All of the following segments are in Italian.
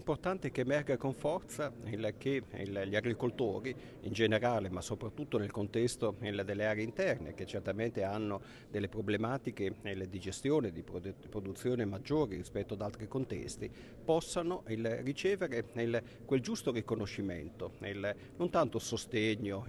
importante che emerga con forza gli agricoltori in generale, ma soprattutto nel contesto delle aree interne, che certamente hanno delle problematiche di gestione, di produzione maggiori rispetto ad altri contesti, possano ricevere quel giusto riconoscimento, non tanto sostegno,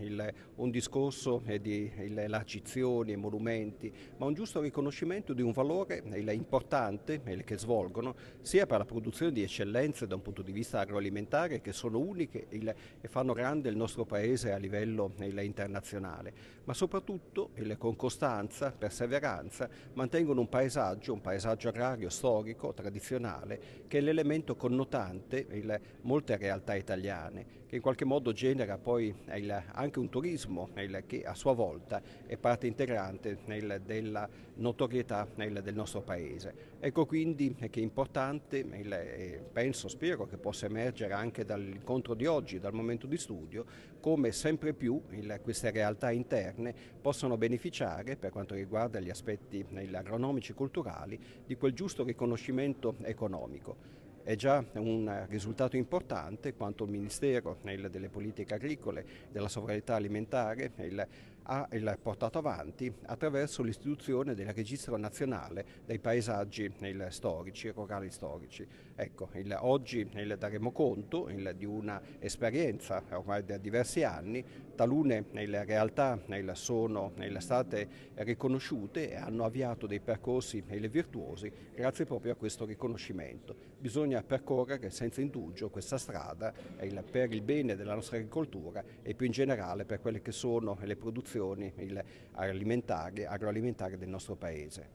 un discorso di lacizioni e monumenti, ma un giusto riconoscimento di un valore importante che svolgono sia per la produzione di eccellenze da un punto di vista agroalimentare che sono uniche e fanno grande il nostro paese a livello internazionale, ma soprattutto con costanza, perseveranza mantengono un paesaggio agrario storico, tradizionale, che è l'elemento connotante molte realtà italiane, che in qualche modo genera poi anche un turismo che a sua volta è parte integrante della notorietà del nostro paese. Ecco quindi che è importante, penso, spero che possa emergere anche dall'incontro di oggi, dal momento di studio, come sempre più queste realtà interne possano beneficiare, per quanto riguarda gli aspetti agronomici e culturali, di quel giusto riconoscimento economico. È già un risultato importante quanto il Ministero delle politiche agricole, della sovranità alimentare ha portato avanti attraverso l'istituzione del registro nazionale dei paesaggi storici e rurali storici. Ecco, oggi daremo conto di una esperienza ormai da diversi anni, talune realtà sono state riconosciute e hanno avviato dei percorsi virtuosi grazie proprio a questo riconoscimento. Bisogna percorrere senza indugio questa strada per il bene della nostra agricoltura e più in generale per quelle che sono le produzioni agroalimentari del nostro Paese.